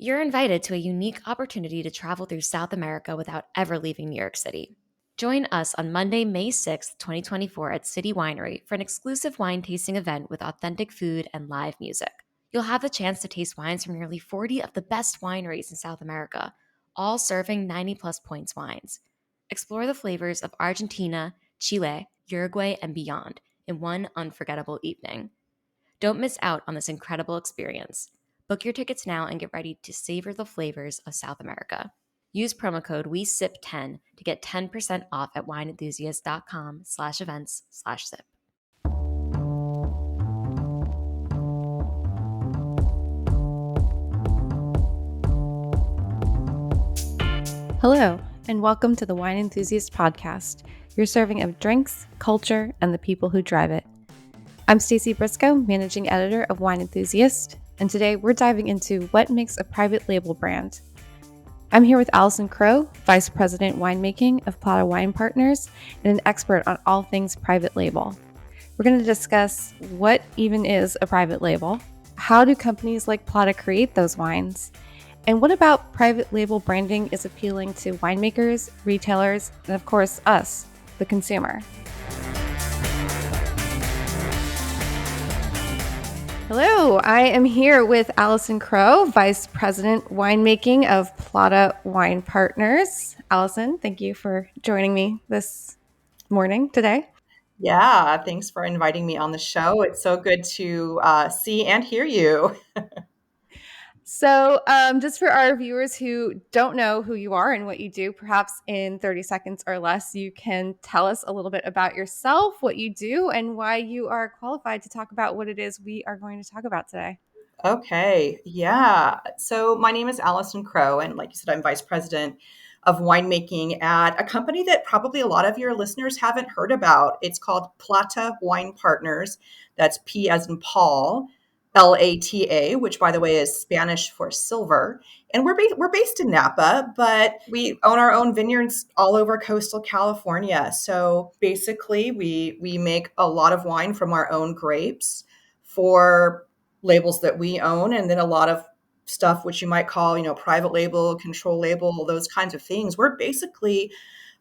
You're invited to a unique opportunity to travel through South America without ever leaving New York City. Join us on Monday, May 6th, 2024 at City Winery for an exclusive wine tasting event with authentic food and live music. You'll have the chance to taste wines from nearly 40 of the best wineries in South America, all serving 90-plus points wines. Explore the flavors of Argentina, Chile, Uruguay, and beyond in one unforgettable evening. Don't miss out on this incredible experience. Book your tickets now and get ready to savor the flavors of South America. Use promo code WeSip10 to get 10% off at wineenthusiast.com/events/sip. Hello, and welcome to the Wine Enthusiast Podcast, your serving of drinks, culture, and the people who drive it. I'm Stacey Briscoe, Managing Editor of Wine Enthusiast, and today we're diving into what makes a private label brand. I'm here with Alison Crowe, Vice President Winemaking of Plata Wine Partners, and an expert on all things private label. We're going to discuss what even is a private label, how do companies like Plata create those wines, and what about private label branding is appealing to winemakers, retailers, and of course us, the consumer. Hello, I am here with Alison Crowe, Vice President Winemaking of Plata Wine Partners. Alison, thank you for joining me this morning today. Yeah, thanks for inviting me on the show. It's so good to see and hear you. So just for our viewers who don't know who you are and what you do, perhaps in 30 seconds or less, you can tell us a little bit about yourself, what you do, and why you are qualified to talk about what it is we are going to talk about today. Okay, yeah. So my name is Alison Crowe, and like you said, I'm Vice President of Winemaking at a company that probably a lot of your listeners haven't heard about. It's called Plata Wine Partners. That's P as in Paul, Lata, which by the way is Spanish for silver. And we're based in Napa, but we own our own vineyards all over coastal California. So basically, we make a lot of wine from our own grapes for labels that we own, and then a lot of stuff which you might call, private label, control label, those kinds of things. We're basically,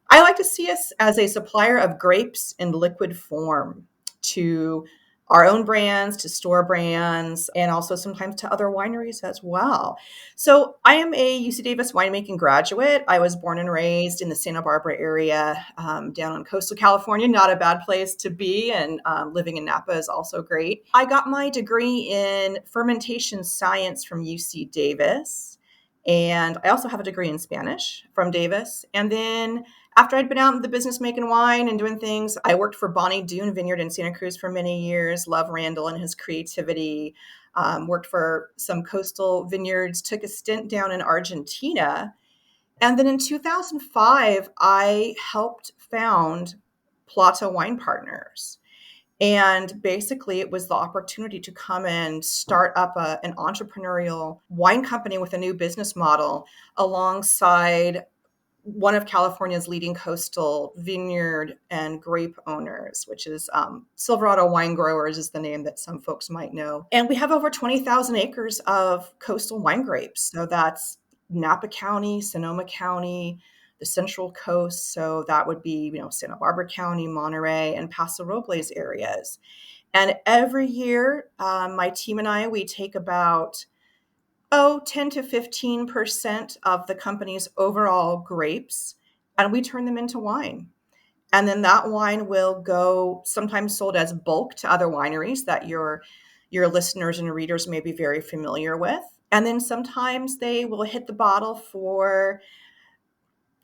I like to see us as a supplier of grapes in liquid form to our own brands, to store brands, and also sometimes to other wineries as well. So I am a UC Davis winemaking graduate. I was born and raised in the Santa Barbara area, down on coastal California, not a bad place to be. And living in Napa is also great. I got my degree in fermentation science from UC Davis. And I also have a degree in Spanish from Davis. And then after I'd been out in the business making wine and doing things, I worked for Bonnie Doon Vineyard in Santa Cruz for many years. Love Randall and his creativity. Worked for some coastal vineyards, took a stint down in Argentina. And then in 2005, I helped found Plata Wine Partners. And basically, it was the opportunity to come and start up an entrepreneurial wine company with a new business model alongside one of California's leading coastal vineyard and grape owners, which is Silverado Wine Growers is the name that some folks might know. And we have over 20,000 acres of coastal wine grapes. So that's Napa County, Sonoma County, the Central Coast. So that would be, Santa Barbara County, Monterey, and Paso Robles areas. And every year, my team and I, we take about 10 to 15% of the company's overall grapes, and we turn them into wine. And then that wine will go sometimes sold as bulk to other wineries that your listeners and readers may be very familiar with. And then sometimes they will hit the bottle for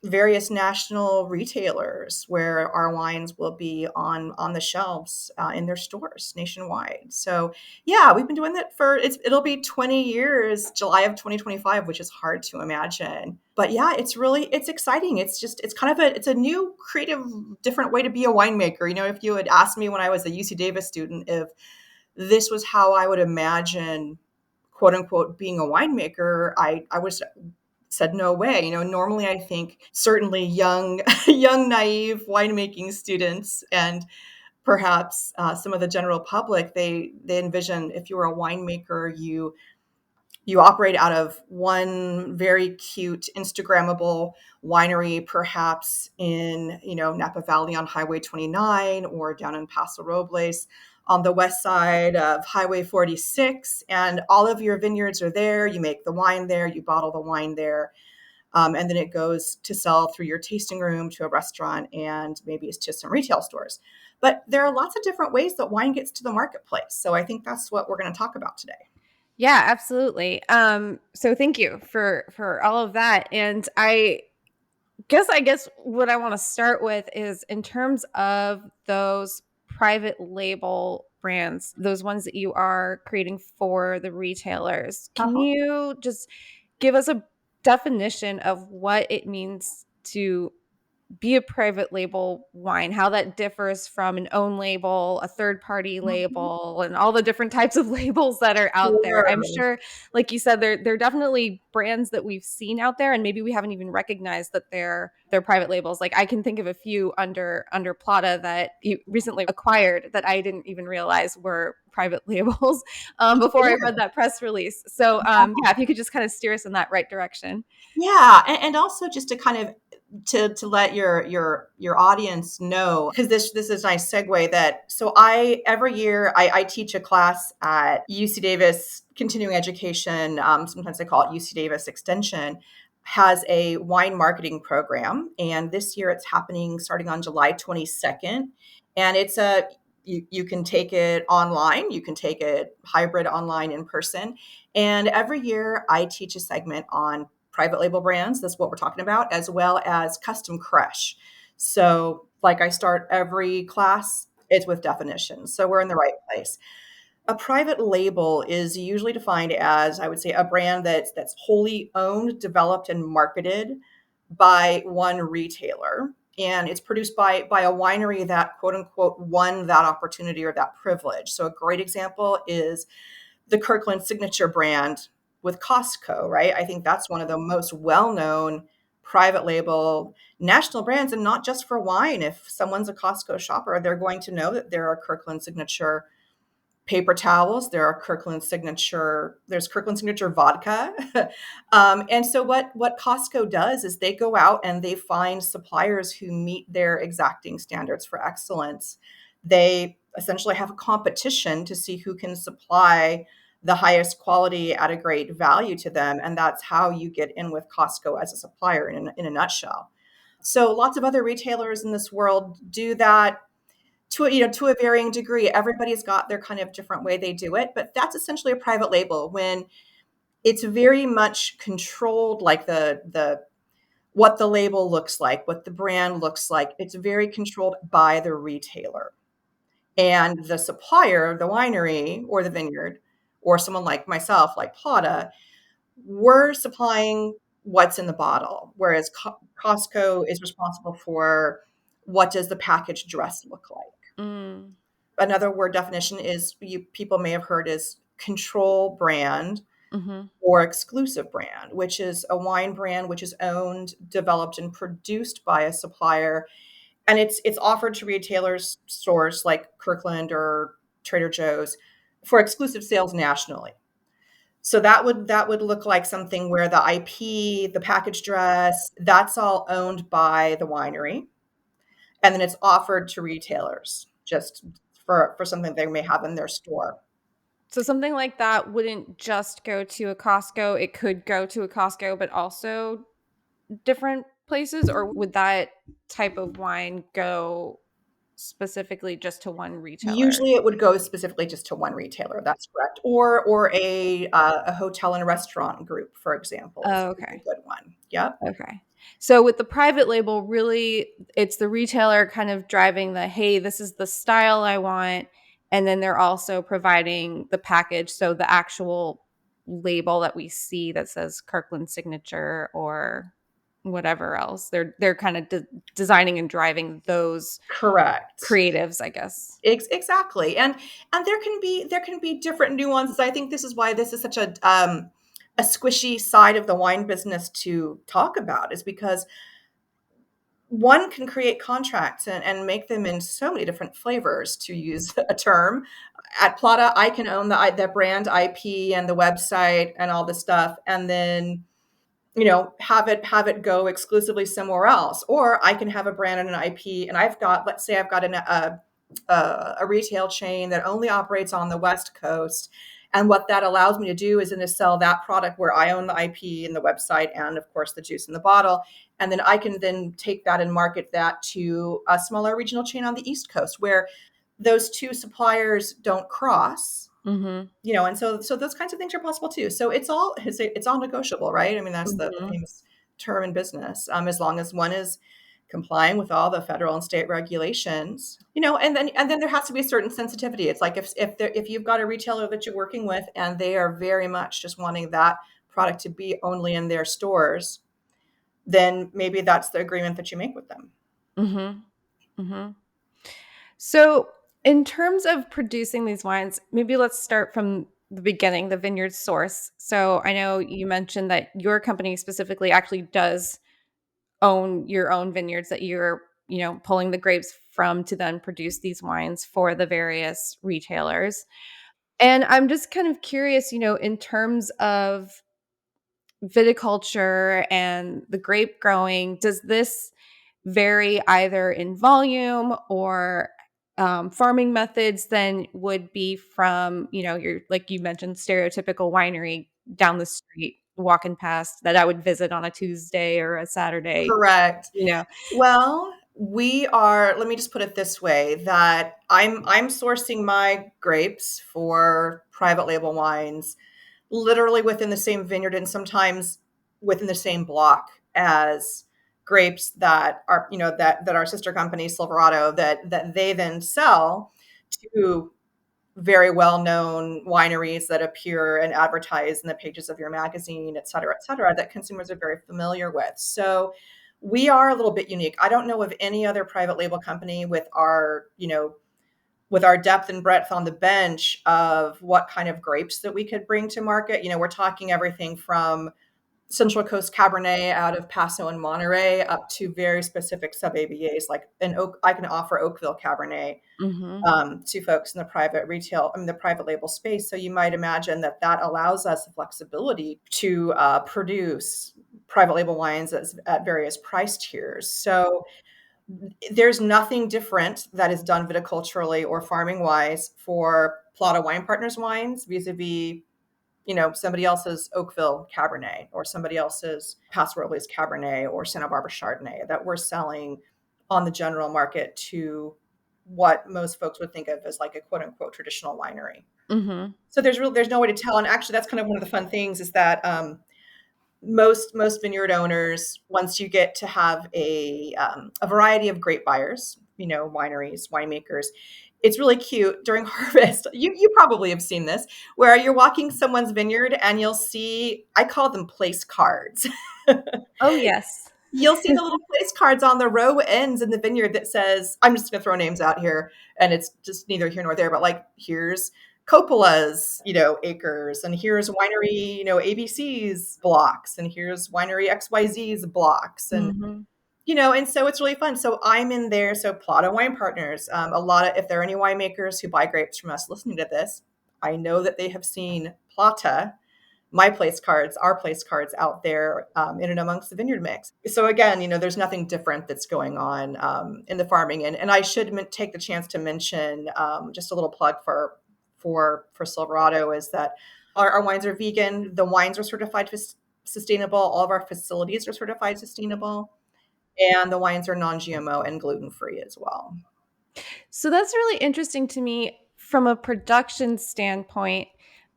various national retailers where our wines will be on the shelves in their stores nationwide. So yeah, we've been doing that it'll be 20 years, July of 2025, which is hard to imagine. But yeah, it's exciting. It's a new creative, different way to be a winemaker. If you had asked me when I was a UC Davis student, if this was how I would imagine, quote unquote, being a winemaker, I was said no way. Normally I think certainly young, naive winemaking students and perhaps some of the general public, they envision if you were a winemaker, you You operate out of one very cute Instagrammable winery, perhaps in, Napa Valley on Highway 29 or down in Paso Robles on the west side of Highway 46. And all of your vineyards are there. You make the wine there, you bottle the wine there. And then it goes to sell through your tasting room to a restaurant and maybe it's to some retail stores. But there are lots of different ways that wine gets to the marketplace. So I think that's what we're going to talk about today. Yeah, absolutely. So thank you for all of that. And I guess what I want to start with is in terms of those private label brands, those ones that you are creating for the retailers. Can Uh-huh. you just give us a definition of what it means to be a private label wine, how that differs from an own label, a third party Mhm. label, and all the different types of labels that are out there. Sure. I'm sure, like you said, there are definitely brands that we've seen out there, and maybe we haven't even recognized that they're private labels. Like I can think of a few under Plata that you recently acquired that I didn't even realize were private labels before I read that press release. So yeah, if you could just kind of steer us in that right direction. Yeah, and also just to kind of to let your audience know, because this is a nice segue that so I every year I teach a class at UC Davis continuing education. Sometimes they call it UC Davis Extension, has a wine marketing program, and this year it's happening starting on July 22nd, and it's a you can take it online, you can take it hybrid online in person, and every year I teach a segment on private label brands. That's what we're talking about, as well as custom crush. So, like I start every class, it's with definitions. So we're in the right place. A private label is usually defined as, I would say, a brand that's wholly owned, developed, and marketed by one retailer. And it's produced by a winery that quote unquote won that opportunity or that privilege. So a great example is the Kirkland signature brand with Costco, right? I think that's one of the most well-known private label national brands, and not just for wine. If someone's a Costco shopper, they're going to know that there are Kirkland signature paper towels, there's Kirkland signature vodka. And so what Costco does is they go out and they find suppliers who meet their exacting standards for excellence. They essentially have a competition to see who can supply the highest quality at a great value to them. And that's how you get in with Costco as a supplier in a nutshell. So lots of other retailers in this world do that to a varying degree. Everybody's got their kind of different way they do it, but that's essentially a private label when it's very much controlled, like the what the label looks like, what the brand looks like. It's very controlled by the retailer. And the supplier, the winery or the vineyard, or someone like myself, like Plata, we're supplying what's in the bottle, whereas Costco is responsible for what does the package dress look like. Mm, Another word definition is people may have heard is control brand hmm. or exclusive brand, which is a wine brand which is owned, developed, and produced by a supplier, and it's offered to retailers stores like Kirkland or Trader Joe's for exclusive sales nationally. So that would look like something where the IP, the package dress, that's all owned by the winery, and then it's offered to retailers just for something they may have in their store. So something like that wouldn't just go to a Costco. It could go to a Costco, but also different places, or would that type of wine go specifically just to one retailer? Usually, it would go specifically just to one retailer, that's correct, or a hotel and restaurant group, for example, Oh, is a okay. good one. Yep. Okay. So with the private label, really, it's the retailer kind of driving the, hey, this is the style I want. And then they're also providing the package. So the actual label that we see that says Kirkland signature or whatever else, they're kind of designing and driving those Correct. creatives, I guess. Exactly, and there can be different nuances. I think this is why this is such a squishy side of the wine business to talk about, is because one can create contracts and make them in so many different flavors, to use a term. at Plata, I can own the brand IP and the website and all the stuff, and then have it go exclusively somewhere else, or I can have a brand and an IP, and let's say I've got a retail chain that only operates on the West Coast. And what that allows me to do is then to sell that product where I own the IP and the website and, of course, the juice in the bottle. And then I can then take that and market that to a smaller regional chain on the East Coast where those two suppliers don't cross. And so those kinds of things are possible too. So it's all negotiable, right? I mean, that's the famous term in business. As long as one is complying with all the federal and state regulations, and then there has to be a certain sensitivity. It's like if you've got a retailer that you're working with and they are very much just wanting that product to be only in their stores, then maybe that's the agreement that you make with them. So, in terms of producing these wines, maybe let's start from the beginning, the vineyard source. So, I know you mentioned that your company specifically actually does own your own vineyards that you're, pulling the grapes from to then produce these wines for the various retailers. And I'm just kind of curious, in terms of viticulture and the grape growing, does this vary either in volume or farming methods than would be from, your, like you mentioned, stereotypical winery down the street walking past that I would visit on a Tuesday or a Saturday, Correct. you know? Well, let me just put it this way, that I'm sourcing my grapes for private label wines literally within the same vineyard and sometimes within the same block as grapes that are, that our sister company Silverado that they then sell to very well-known wineries that appear and advertise in the pages of your magazine, et cetera, that consumers are very familiar with. So we are a little bit unique. I don't know of any other private label company with our depth and breadth on the bench of what kind of grapes that we could bring to market. We're talking everything from Central Coast Cabernet out of Paso and Monterey up to very specific sub-ABAs like I can offer Oakville Cabernet to folks in the private label space. So you might imagine that allows us the flexibility to produce private label wines at various price tiers. So there's nothing different that is done viticulturally or farming wise for Plata Wine Partners wines vis-a-vis somebody else's Oakville Cabernet or somebody else's Paso Robles Cabernet or Santa Barbara Chardonnay that we're selling on the general market to what most folks would think of as like a quote unquote traditional winery. So there's no way to tell. And actually that's kind of one of the fun things is that most vineyard owners, once you get to have a variety of grape buyers, wineries, winemakers, it's really cute during harvest. You probably have seen this, where you're walking someone's vineyard and you'll see, I call them place cards. Oh, yes. You'll see the little place cards on the row ends in the vineyard that says, I'm just going to throw names out here, and it's just neither here nor there, but like, here's Coppola's, acres, and here's winery, ABC's blocks, and here's winery XYZ's blocks. And so it's really fun. So I'm in there. So Plata Wine Partners, if there are any winemakers who buy grapes from us listening to this, I know that they have seen Plata, my place cards, our place cards out there in and amongst the vineyard mix. So again, there's nothing different that's going on in the farming. And I should take the chance to mention just a little plug for Silverado is that our wines are vegan. The wines are certified sustainable. All of our facilities are certified sustainable. And the wines are non-GMO and gluten-free as well. So that's really interesting to me from a production standpoint.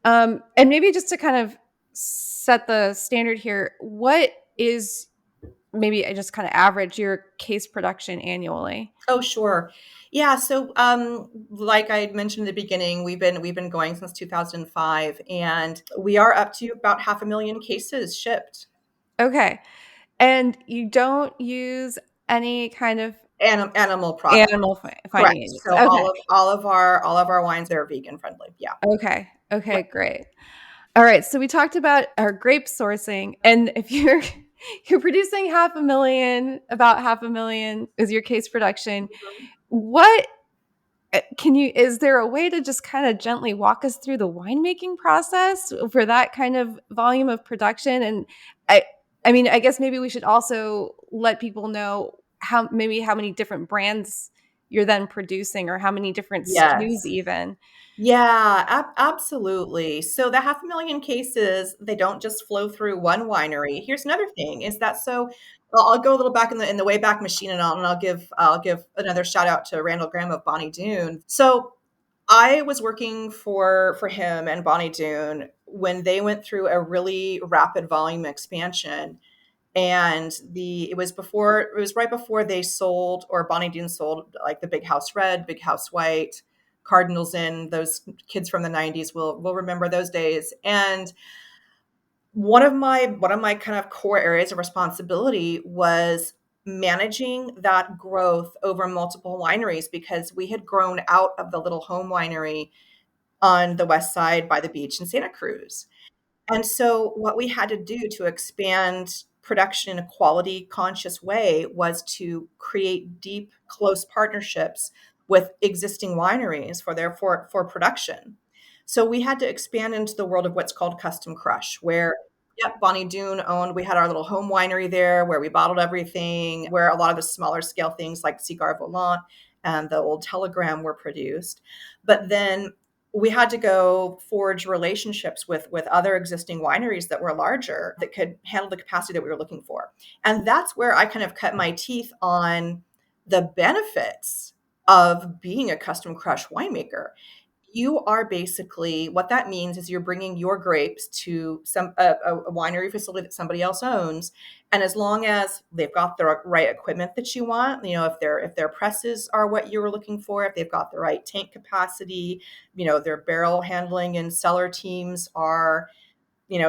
And maybe just to kind of set the standard here, what is maybe I just kind of average your case production annually? Oh, sure. Yeah. So, like I mentioned in the beginning, we've been going since 2005, and we are up to about 500,000 cases shipped. Okay. And you don't use any kind of Animal products. animal Correct. fighting agents. So Okay. all of our wines are vegan friendly. Yeah. Okay. Okay, great. All right. So we talked about our grape sourcing, and if you're producing about 500,000 is your case production. What Is there a way to just kind of gently walk us through the winemaking process for that kind of volume of production? And I, I mean, I guess maybe we should also let people know how many different brands you're then producing, or how many different SKUs Yes. even. Yeah, absolutely. So the 500,000 cases, they don't just flow through one winery. Here's another thing is that so I'll go a little back in the Wayback Machine, and I'll give another shout out to Randall Graham of Bonnie Doon. So I was working for him and Bonnie Doon when they went through a really rapid volume expansion. And it was right before they sold, or Bonnie Doon sold, like the Big House Red, Big House White, Cardinals Inn. Those kids from the 90s will remember those days. And one of my kind of core areas of responsibility was managing that growth over multiple wineries, because we had grown out of the little home winery on the west side by the beach in Santa Cruz. And so what we had to do to expand production in a quality conscious way was to create deep, close partnerships with existing wineries for production. So we had to expand into the world of what's called custom crush, where Bonnie Doon owned, we had our little home winery there where we bottled everything, where a lot of the smaller scale things like Cigar Volant and the Old Telegram were produced. But then we had to go forge relationships with other existing wineries that were larger, that could handle the capacity that we were looking for. And that's where I kind of cut my teeth on the benefits of being a custom crush winemaker. You are basically, what that means is you're bringing your grapes to a winery facility that somebody else owns, and as long as they've got the right equipment that you want, if their presses are what you were looking for, if they've got the right tank capacity, their barrel handling and cellar teams are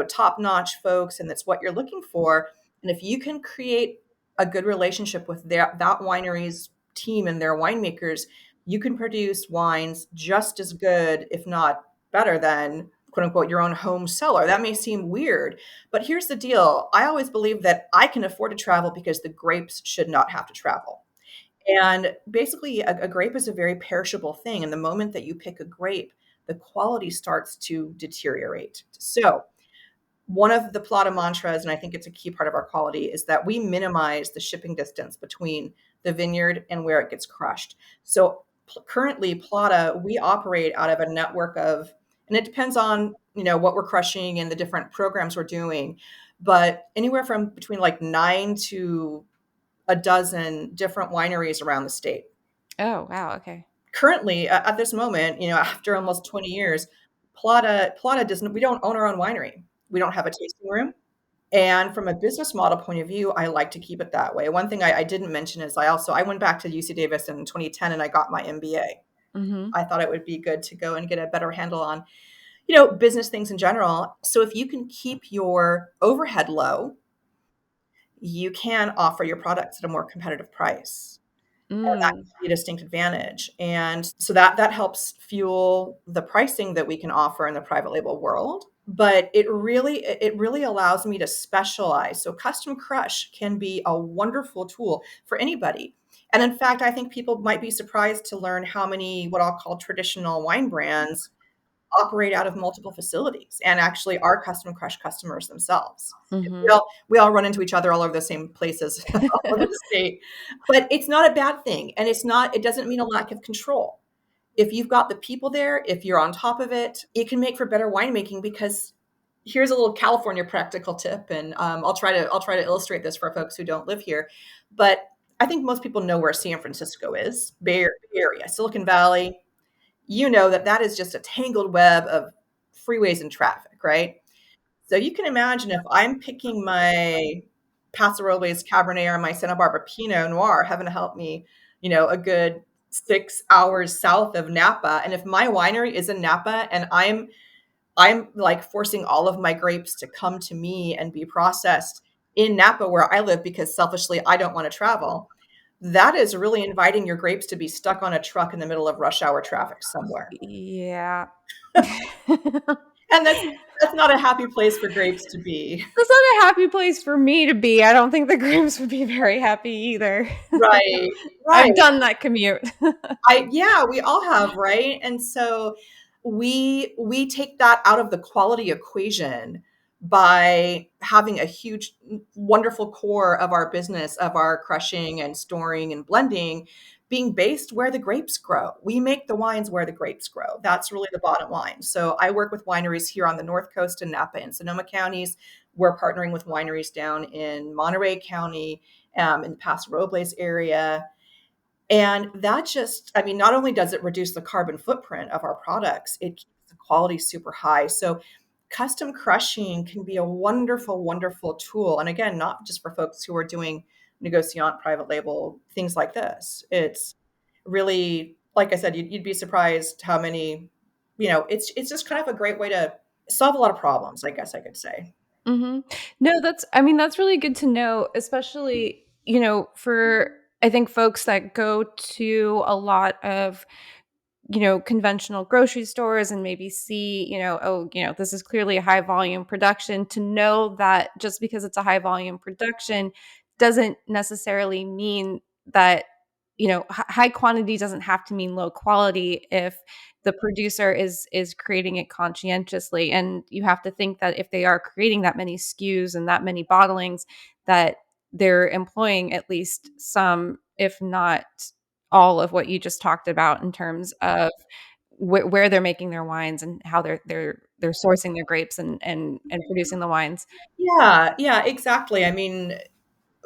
top-notch folks, and that's what you're looking for. And if you can create a good relationship with that winery's team and their winemakers, you can produce wines just as good, if not better than, quote unquote, your own home cellar. That may seem weird, but here's the deal. I always believe that I can afford to travel because the grapes should not have to travel. And basically, a grape is a very perishable thing. And the moment that you pick a grape, the quality starts to deteriorate. So one of the Plata mantras, and I think it's a key part of our quality, is that we minimize the shipping distance between the vineyard and where it gets crushed. So currently, Plata, we operate out of a network of, and it depends on what we're crushing and the different programs we're doing, but anywhere from between like 9 to a dozen different wineries around the state. Oh, wow. Okay. Currently, at this moment, after almost 20 years, Plata doesn't. We don't own our own winery. We don't have a tasting room. And from a business model point of view, I like to keep it that way. One thing I didn't mention is I went back to UC Davis in 2010 and I got my MBA. Mm-hmm. I thought it would be good to go and get a better handle on, business things in general. So if you can keep your overhead low, you can offer your products at a more competitive price. And that Mm. can be a distinct advantage. And so that helps fuel the pricing that we can offer in the private label world. But it really allows me to specialize. So custom crush can be a wonderful tool for anybody. And in fact, I think people might be surprised to learn how many what I'll call traditional wine brands operate out of multiple facilities and actually are custom crush customers themselves. We Mm-hmm. all we all run into each other all over the same places all over the state, but it's not a bad thing, and it doesn't mean a lack of control. If you've got the people there, if you're on top of it, it can make for better winemaking. Because here's a little California practical tip, and I'll try to illustrate this for folks who don't live here. But I think most people know where San Francisco is, Bay Area, Silicon Valley. That is just a tangled web of freeways and traffic, right? So you can imagine if I'm picking my Paso Robles Cabernet or my Santa Barbara Pinot Noir, having to help me, a good 6 hours south of Napa. And if my winery is in Napa and I'm like forcing all of my grapes to come to me and be processed in Napa where I live because selfishly I don't want to travel, that is really inviting your grapes to be stuck on a truck in the middle of rush hour traffic somewhere. Yeah. And that's That's not a happy place for grapes to be. That's not a happy place for me to be. I don't think the grapes would be very happy either. Right, right. I've done that commute. Yeah, we all have, right? And so we take that out of the quality equation by having a huge, wonderful core of our business, of our crushing and storing and blending being based where the grapes grow. We make the wines where the grapes grow. That's really the bottom line. So I work with wineries here on the North Coast in Napa and Sonoma counties. We're partnering with wineries down in Monterey County, in the Paso Robles area. And that just, I mean, not only does it reduce the carbon footprint of our products, it keeps the quality super high. So custom crushing can be a wonderful, wonderful tool. And again, not just for folks who are doing negociant, private label, things like this. It's really, like I said, you'd be surprised how many, it's just kind of a great way to solve a lot of problems, I guess I could say. Mhm. No, that's really good to know, especially, for I think folks that go to a lot of, conventional grocery stores and maybe see, oh, this is clearly a high volume production, to know that just because it's a high volume production doesn't necessarily mean that, high quantity doesn't have to mean low quality if the producer is creating it conscientiously. And you have to think that if they are creating that many SKUs and that many bottlings, that they're employing at least some, if not all of what you just talked about in terms of where they're making their wines and how they're sourcing their grapes and producing the wines. Yeah, yeah, exactly. I mean,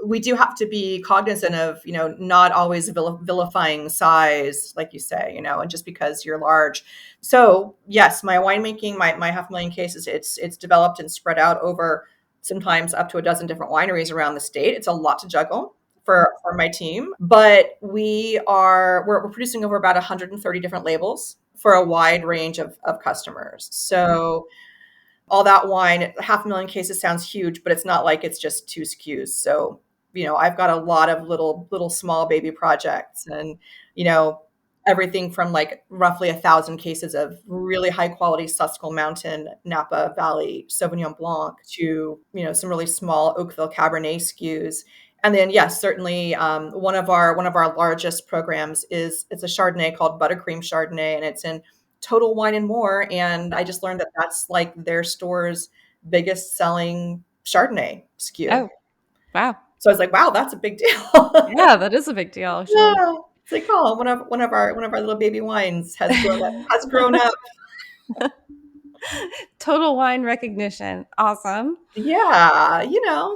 we do have to be cognizant of, not always vilifying size, like you say, and just because you're large. So yes, my winemaking, my 500,000 cases, it's developed and spread out over sometimes up to a dozen different wineries around the state. It's a lot to juggle for my team, but we're producing over about 130 different labels for a wide range of customers. So all that wine, 500,000 cases sounds huge, but it's not like it's just two SKUs. So, I've got a lot of little small baby projects, and, you know, everything from like roughly 1,000 cases of really high quality Susquehanna Mountain, Napa Valley Sauvignon Blanc to, some really small Oakville Cabernet SKUs. And then, yes, certainly one of our largest programs it's a Chardonnay called Buttercream Chardonnay, and it's in Total Wine and More. And I just learned that that's like their store's biggest selling Chardonnay SKU. Oh, wow. So I was like, wow, that's a big deal. Yeah, that is a big deal, actually. Yeah. It's like, oh, one of our little baby wines has grown up. Total wine recognition. Awesome. Yeah,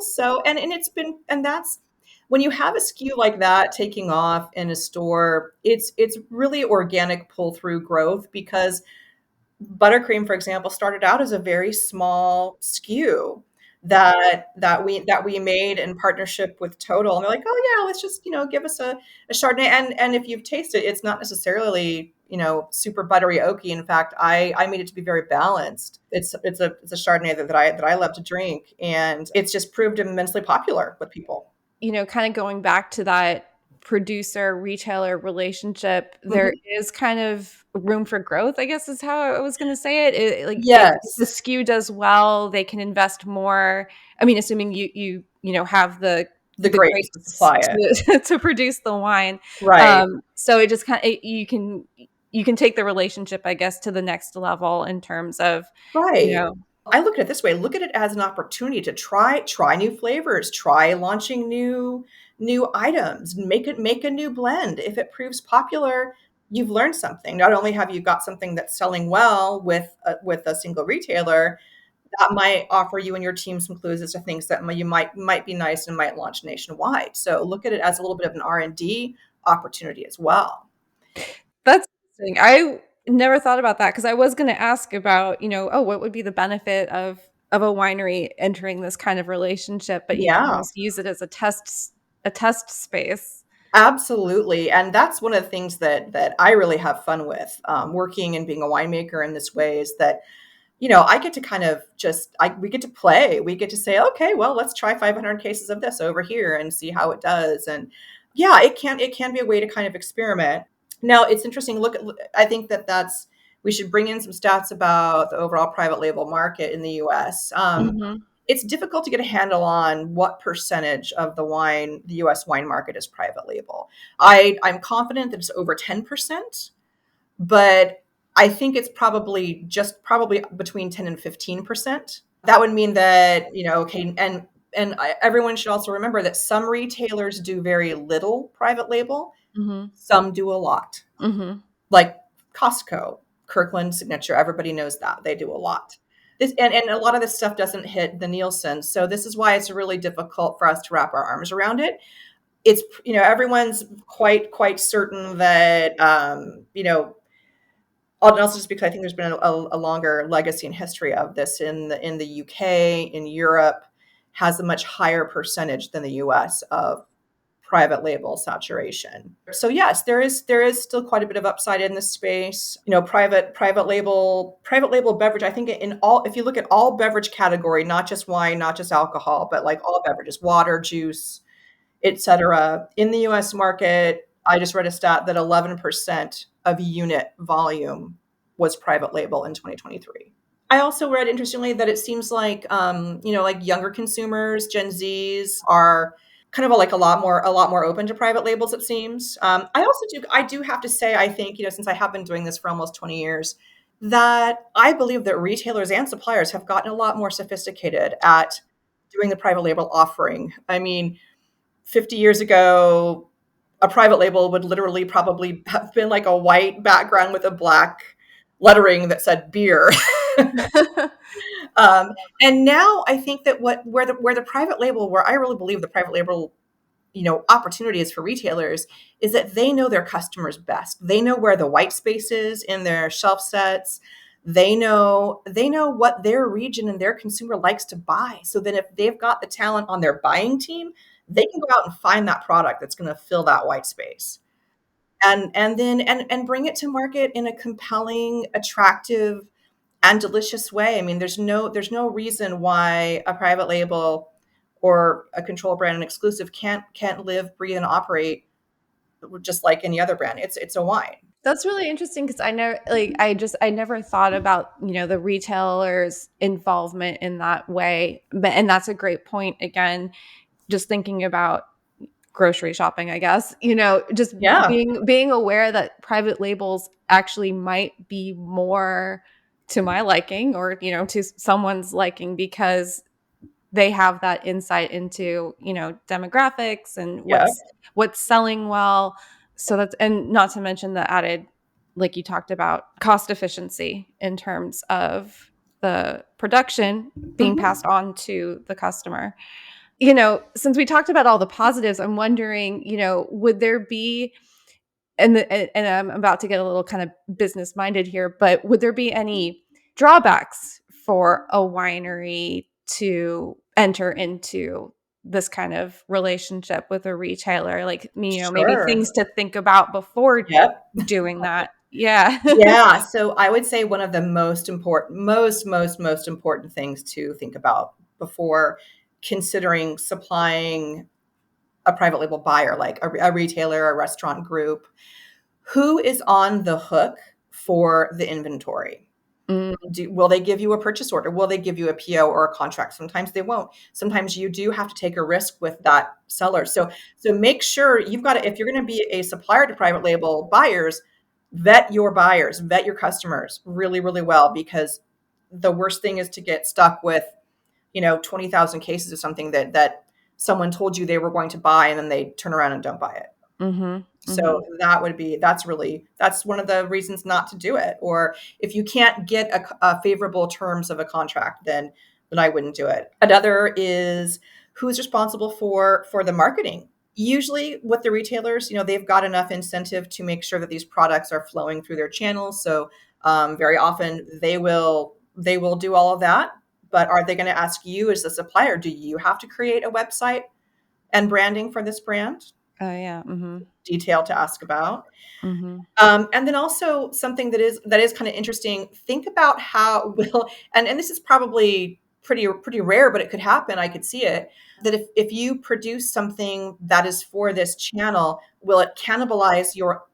so and it's been and that's when you have a SKU like that taking off in a store, it's really organic pull through growth because buttercream, for example, started out as a very small SKU that we made in partnership with Total. And they're like, oh yeah, let's just, give us a Chardonnay. And if you've tasted it, it's not necessarily, super buttery oaky. In fact, I made it to be very balanced. It's a Chardonnay that I love to drink. And it's just proved immensely popular with people. Kind of going back to that producer retailer relationship, there Mhm. is kind of room for growth, I guess is how I was going to say it. Like if the Yes. SKU does well, they can invest more. I mean, assuming you have The the grapes to grapes supply it. to produce the wine. Right. So it just kind of you can take the relationship, I guess, to the next level in terms of, you Right. know, I look at it this way, look at it as an opportunity to try new flavors, try launching new items, make a new blend. If it proves popular, you've learned something. Not only have you got something that's selling well with a single retailer, that might offer you and your team some clues as to things that you might be nice and might launch nationwide. So look at it as a little bit of an R&D opportunity as well. That's interesting. I never thought about that because I was gonna ask about, oh, what would be the benefit of a winery entering this kind of relationship, but you can Yeah. almost use it as a test space. Absolutely, and that's one of the things that I really have fun with, working and being a winemaker in this way is that, I get to kind of we get to play. We get to say, okay, well, let's try 500 cases of this over here and see how it does. And yeah, it can be a way to kind of experiment. Now, it's interesting. I think that's We should bring in some stats about the overall private label market in the US. Mhm. It's difficult to get a handle on what percentage of the US wine market is private label. I'm confident that it's over 10%, but I think it's probably between 10 and 15%. That would mean that, okay, everyone should also remember that some retailers do very little private label, Mhm. some do a lot. Mhm. Like Costco, Kirkland Signature, everybody knows that. They do a lot. And a lot of this stuff doesn't hit the Nielsen. So this is why it's really difficult for us to wrap our arms around it. It's, everyone's quite certain that, and also just because I think there's been a longer legacy and history of this in the UK, in Europe, has a much higher percentage than the US of private label saturation. So yes, there is still quite a bit of upside in this space. Private label beverage. I think if you look at all beverage category, not just wine, not just alcohol, but like all beverages, water, juice, etc. In the US market, I just read a stat that 11% of unit volume was private label in 2023. I also read, interestingly, that it seems like like younger consumers, Gen Zs, are kind of like a lot more open to private labels. It seems. I do have to say, I think, since I have been doing this for almost 20 years, that I believe that retailers and suppliers have gotten a lot more sophisticated at doing the private label offering. I mean, 50 years ago, a private label would literally probably have been like a white background with a black lettering that said beer. um, and now I think that where I really believe the private label, opportunity is for retailers, is that they know their customers best. They know where the white space is in their shelf sets. They know what their region and their consumer likes to buy. So then if they've got the talent on their buying team, they can go out and find that product that's going to fill that white space. And bring it to market in a compelling, attractive, and delicious way. I mean, there's no reason why a private label or a control brand and exclusive can't live, breathe, and operate just like any other brand. It's a wine. That's really interesting because I never thought about, the retailer's involvement in that way. And that's a great point. Again, just thinking about grocery shopping, I guess, just Yeah. being aware that private labels actually might be more to my liking, or, to someone's liking, because they have that insight into, demographics and Yeah. what's selling well. So that's, and not to mention the added, like you talked about, cost efficiency in terms of the production being Mhm. passed on to the customer. Since we talked about all the positives, I'm wondering, would there be, and I'm about to get a little kind of business minded here, but would there be any drawbacks for a winery to enter into this kind of relationship with a retailer? Like, maybe Sure. things to think about before Yep. doing that. Yeah. Yeah. So I would say one of the most important things to think about before considering supplying a private label buyer, like a retailer, a restaurant group, who is on the hook for the inventory? Mm, Will they give you a purchase order? Will they give you a PO or a contract? Sometimes they won't. Sometimes you do have to take a risk with that seller. So make sure if you're going to be a supplier to private label buyers, vet your customers really, really well, because the worst thing is to get stuck with, 20,000 cases of something that someone told you they were going to buy and then they turn around and don't buy it. mhm, So mhm. that's one of the reasons not to do it. Or if you can't get a favorable terms of a contract, then I wouldn't do it. Another is who is responsible for the marketing. Usually with the retailers, they've got enough incentive to make sure that these products are flowing through their channels. So very often they will do all of that. But are they going to ask you as the supplier, do you have to create a website and branding for this brand? Oh yeah. Mhm. Detail to ask about. Mhm. And then also something that is kind of interesting. Think about how will and this is probably pretty rare, but it could happen. I could see it, that if you produce something that is for this channel, will it cannibalize your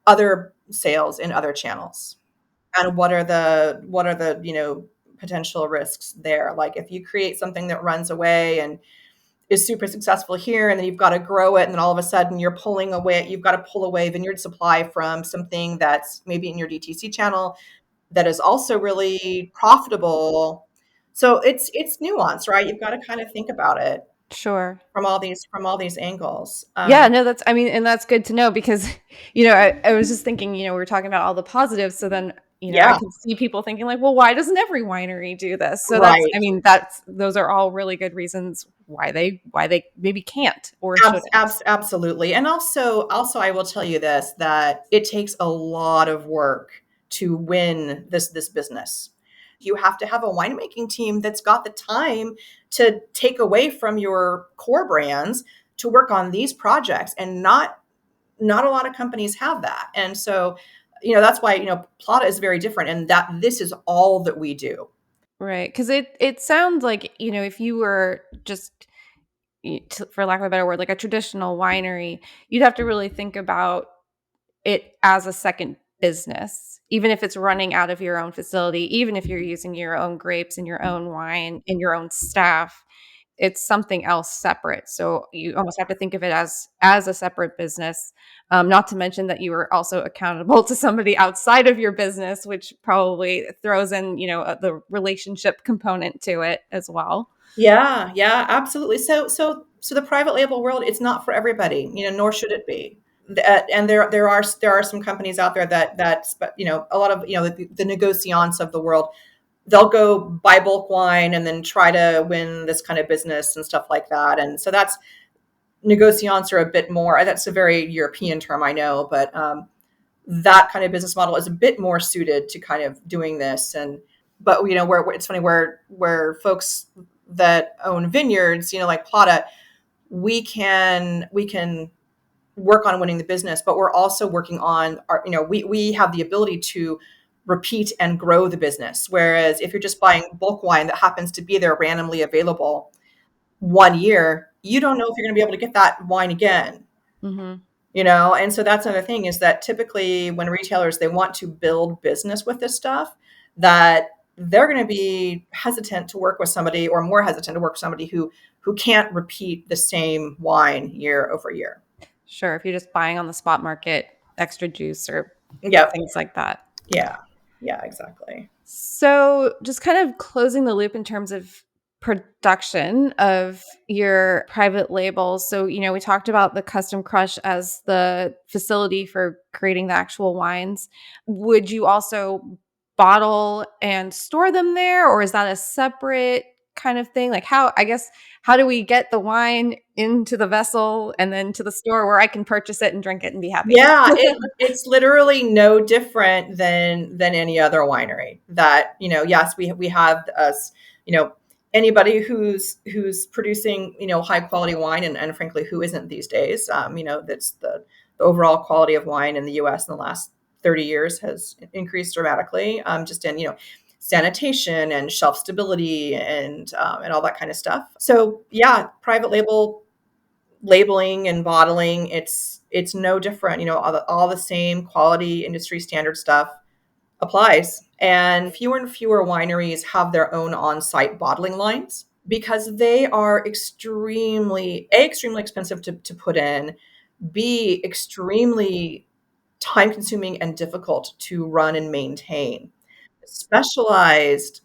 other sales in other channels? and what are the, potential risks there. Like if you create something that runs away and is super successful here, and then you've got to grow it, and then all of a sudden you've got to pull away vineyard supply from something that's maybe in your DTC channel that is also really profitable. So it's nuanced, right? You've got to kind of think about it Sure. from all these angles. Yeah, no, I mean, and that's good to know because, I was just thinking, we were talking about all the positives. So then, I Yeah, can see people thinking like, well, why doesn't every winery do this? So right. those are all really good reasons why they maybe can't or shouldn't. Absolutely. And also I will tell you this, that it takes a lot of work to win this business. You have to have a winemaking team that's got the time to take away from your core brands to work on these projects, and not a lot of companies have that. And so, that's why, Plata is very different, and that this is all that we do. Right. Because it sounds like, if you were just, for lack of a better word, like a traditional winery, you'd have to really think about it as a second business, even if it's running out of your own facility, even if you're using your own grapes and your own wine and your own staff, it's something else separate. So you almost have to think of it as a separate business. Not to mention that you are also accountable to somebody outside of your business, which probably throws in, the relationship component to it as well. Yeah, yeah, absolutely. So the private label world, it's not for everybody, nor should it be. And there are some companies out there that a lot of the negociants of the world, they'll go buy bulk wine and then try to win this kind of business and stuff like that. And so that's negociants are a bit more. That's a very European term, I know, but that kind of business model is a bit more suited to kind of doing this. And but where it's funny, where folks that own vineyards, like Plata, we can work on winning the business, but we're also working on we have the ability to repeat and grow the business. Whereas if you're just buying bulk wine that happens to be there randomly available one year, you don't know if you're going to be able to get that wine again. Hmm. And so that's another thing, is that typically when retailers, they want to build business with this stuff, that they're going to be hesitant to work with somebody, or more hesitant to work with somebody who can't repeat the same wine year over year. Sure. If you're just buying on the spot market, extra juice or Yep. things like that. Yeah. Yeah, exactly. So, just kind of closing the loop in terms of production of your private labels. So, we talked about the Custom Crush as the facility for creating the actual wines. Would you also bottle and store them there, or is that a separate kind of thing? Like, how do we get the wine into the vessel and then to the store where I can purchase it and drink it and be happy? Yeah, it's literally no different than any other winery. That, yes, we have us, anybody who's producing, high quality wine, and frankly, who isn't these days. That's the overall quality of wine in the US in the last 30 years has increased dramatically, just in, sanitation and shelf stability and all that kind of stuff. So yeah, private label labeling and bottling, it's no different. All the same quality industry standard stuff applies. And fewer wineries have their own on-site bottling lines, because they are extremely expensive to put in, b, extremely time consuming and difficult to run and maintain. Specialized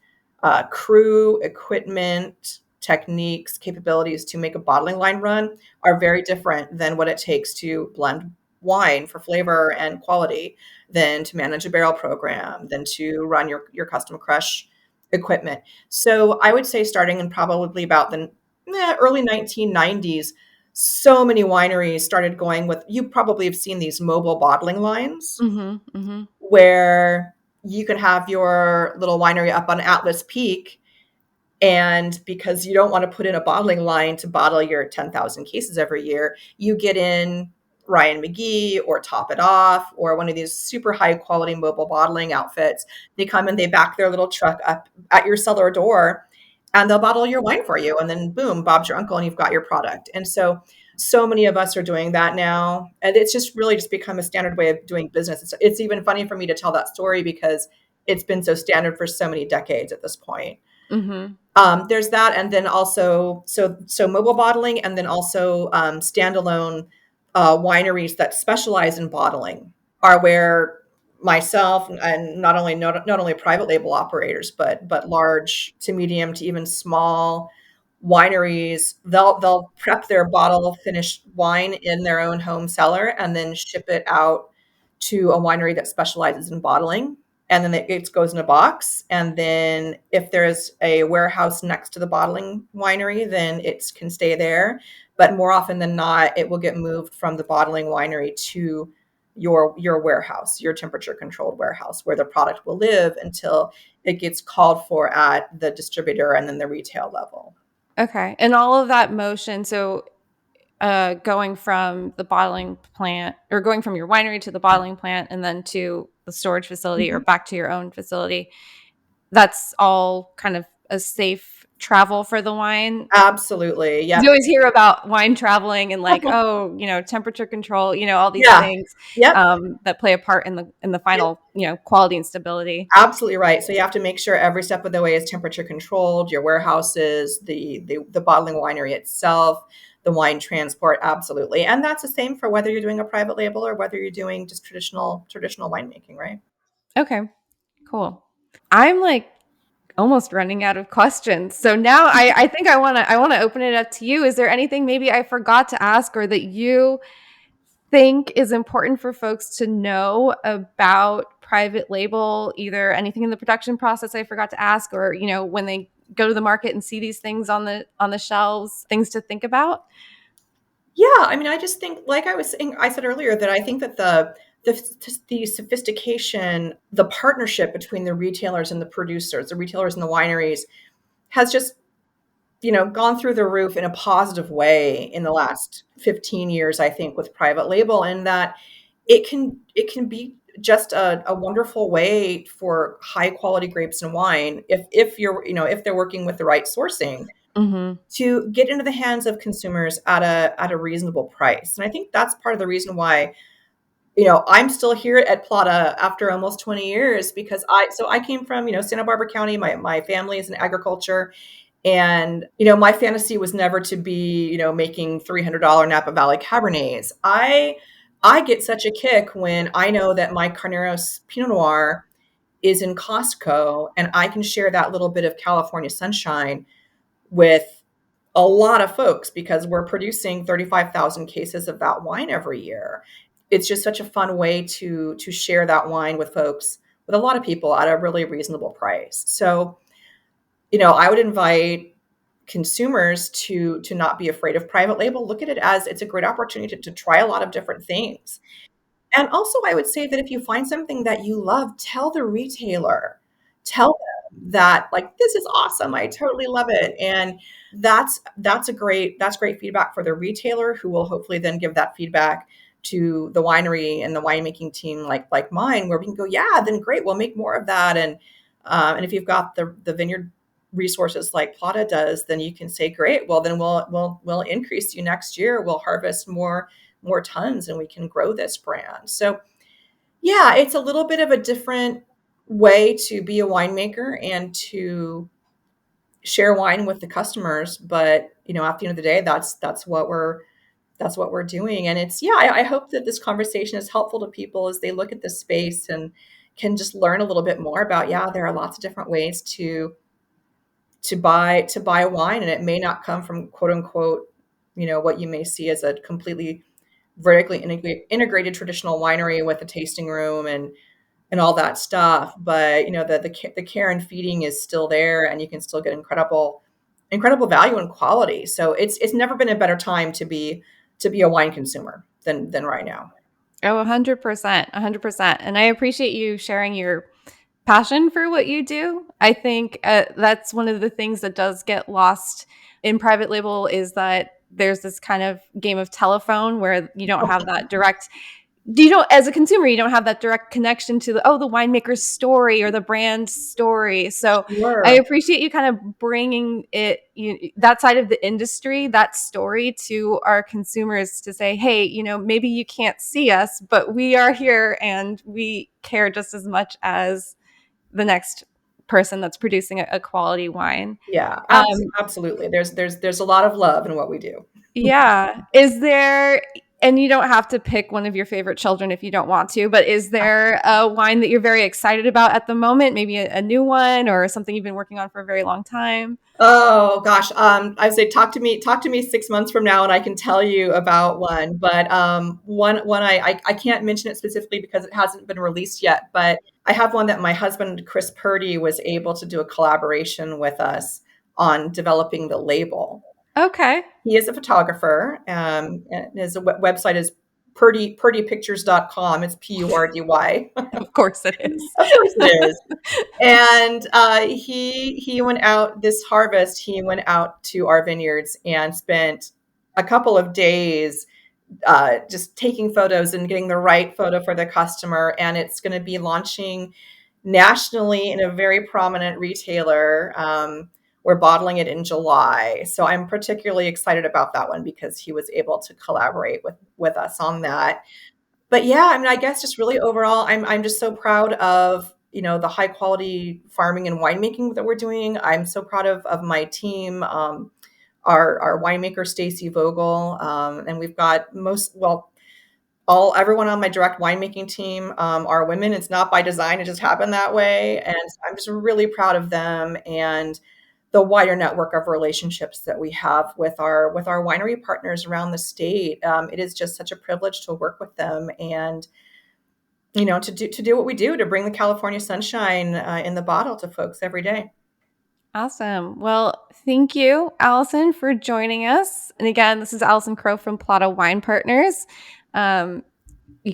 crew, equipment, techniques, capabilities to make a bottling line run are very different than what it takes to blend wine for flavor and quality, than to manage a barrel program, than to run your custom crush equipment. So I would say, starting in probably about the early 1990s, so many wineries started going with, you probably have seen these mobile bottling lines, Hmm. Hmm. where you can have your little winery up on Atlas Peak, and because you don't want to put in a bottling line to bottle your 10,000 cases every year, you get in Ryan McGee or Top It Off or one of these super high quality mobile bottling outfits. They come and they back their little truck up at your cellar door, and they'll bottle your wine for you. And then boom, Bob's your uncle, and you've got your product. And so many of us are doing that now. And it's just really just become a standard way of doing business. It's even funny for me to tell that story, because it's been so standard for so many decades at this point. Mm-hmm. There's that, and then also so mobile bottling, and then also standalone wineries that specialize in bottling are where myself and not only private label operators, but large to medium to even small wineries, they'll prep their bottle finished wine in their own home cellar and then ship it out to a winery that specializes in bottling, and then it goes in a box. And then if there's a warehouse next to the bottling winery, then it can stay there. But more often than not, it will get moved from the bottling winery to your warehouse, your temperature controlled warehouse, where the product will live until it gets called for at the distributor and then the retail level. Okay. And all of that motion, so going from the bottling plant, or going from your winery to the bottling plant and then to the storage facility or Mhm. back to your own facility, that's all kind of a safe travel for the wine. Absolutely. You Yep. always hear about wine traveling and like, oh, temperature control, all these Yeah. things Yep. that play a part in the final, quality and stability. Absolutely right. So you have to make sure every step of the way is temperature controlled, your warehouses, the bottling winery itself, the wine transport, absolutely. And that's the same for whether you're doing a private label or whether you're doing just traditional winemaking, right? Okay, cool. I'm like almost running out of questions. So now I think I wanna open it up to you. Is there anything maybe I forgot to ask or that you think is important for folks to know about private label, either anything in the production process I forgot to ask, or when they go to the market and see these things on the shelves, things to think about? Yeah, I mean, I just think, like I said earlier, that I think that the sophistication, the partnership between the retailers and the producers, the retailers and the wineries, has just gone through the roof in a positive way in the last 15 years, I think, with private label, and that it can be just a wonderful way for high quality grapes and wine if if they're working with the right sourcing Mm-hmm. to get into the hands of consumers at a reasonable price. And I think that's part of the reason why I'm still here at Plata after almost 20 years, because I came from Santa Barbara County. My family is in agriculture, and my fantasy was never to be making $300 Napa Valley Cabernets. I get such a kick when I know that my Carneros Pinot Noir is in Costco, and I can share that little bit of California sunshine with a lot of folks because we're producing 35,000 cases of that wine every year. It's just such a fun way to share that wine with folks, with a lot of people at a really reasonable price. So, I would invite consumers to not be afraid of private label. Look at it as it's a great opportunity to try a lot of different things. And also, I would say that if you find something that you love, tell the retailer. Tell them that, like, "This is awesome. I totally love it." And that's great feedback for the retailer, who will hopefully then give that feedback to the winery and the winemaking team like mine, where we can go, "Yeah, then great, we'll make more of that." And if you've got the vineyard resources like Plata does, then you can say, "Great, well, then we'll increase you next year. We'll harvest more tons and we can grow this brand." So yeah, it's a little bit of a different way to be a winemaker and to share wine with the customers. But at the end of the day, that's what we're doing. And it's, yeah, I hope that this conversation is helpful to people as they look at this space and can just learn a little bit more about, yeah, there are lots of different ways to buy wine, and it may not come from quote unquote, what you may see as a completely vertically integrated traditional winery with a tasting room and all that stuff. But the care and feeding is still there, and you can still get incredible value and quality. So it's never been a better time to be a wine consumer than right now. Oh, 100%, 100%. And I appreciate you sharing your passion for what you do. I think that's one of the things that does get lost in private label, is that there's this kind of game of telephone where you don't, as a consumer, you don't have that direct connection to the winemaker's story or the brand story. So I Sure. appreciate you kind of bringing that side of the industry, that story, to our consumers to say, hey, maybe you can't see us, but we are here and we care just as much as the next person that's producing a quality wine. Yeah, Um, absolutely. There's a lot of love in what we do. yeah. Is there, and you don't have to pick one of your favorite children if you don't want to, but is there a wine that you're very excited about at the moment? Maybe a new one or something you've been working on for a very long time? Oh gosh, I say talk to me 6 months from now, and I can tell you about one. But one I can't mention it specifically because it hasn't been released yet. But I have one that my husband Chris Purdy was able to do a collaboration with us on developing the label. Okay. He is a photographer, and his website is purdypictures.com. It's PURDY. Of course it is. Of course it is. And he went out this harvest. He went out to our vineyards and spent a couple of days just taking photos and getting the right photo for the customer. And it's going to be launching nationally in a very prominent retailer. We're bottling it in July, so I'm particularly excited about that one because he was able to collaborate with us on that. But yeah, I mean, I guess just really overall, I'm just so proud of, the high quality farming and winemaking that we're doing. I'm so proud of my team, our winemaker Stacy Vogel, and we've got everyone on my direct winemaking team are women. It's not by design; it just happened that way, and I'm just really proud of them and the wider network of relationships that we have with our winery partners around the state. It is just such a privilege to work with them and to do what we do, to bring the California sunshine in the bottle to folks every day. Awesome. Well, thank you, Allison, for joining us. And again, this is Alison Crowe from Plata Wine Partners. You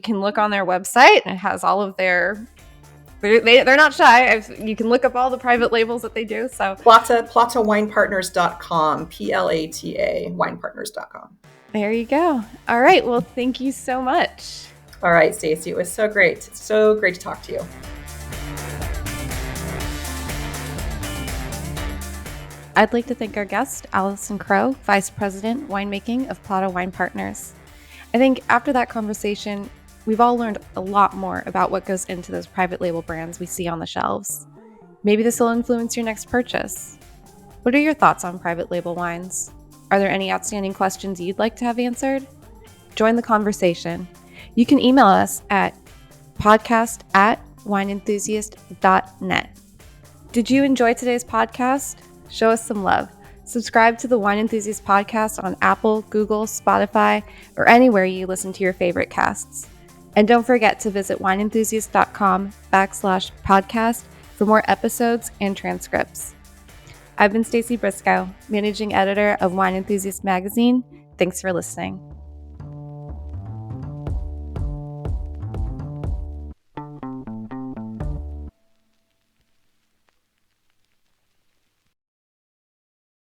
can look on their website. It has all of their they're not shy. You can look up all the private labels that they do. So Platawinepartners.com, PLATA winepartners.com. there you go. All right. Well, thank you so much. All right, Stacey, it was so great. So great to talk to you. I'd like to thank our guest, Alison Crowe, Vice President, Winemaking of Plata Wine Partners. I think after that conversation, we've all learned a lot more about what goes into those private label brands we see on the shelves. Maybe this will influence your next purchase. What are your thoughts on private label wines? Are there any outstanding questions you'd like to have answered? Join the conversation. You can email us at podcast@wineenthusiast.net. Did you enjoy today's podcast? Show us some love. Subscribe to the Wine Enthusiast podcast on Apple, Google, Spotify, or anywhere you listen to your favorite casts. And don't forget to visit wineenthusiast.com/podcast for more episodes and transcripts. I've been Stacey Briscoe, Managing Editor of Wine Enthusiast Magazine. Thanks for listening.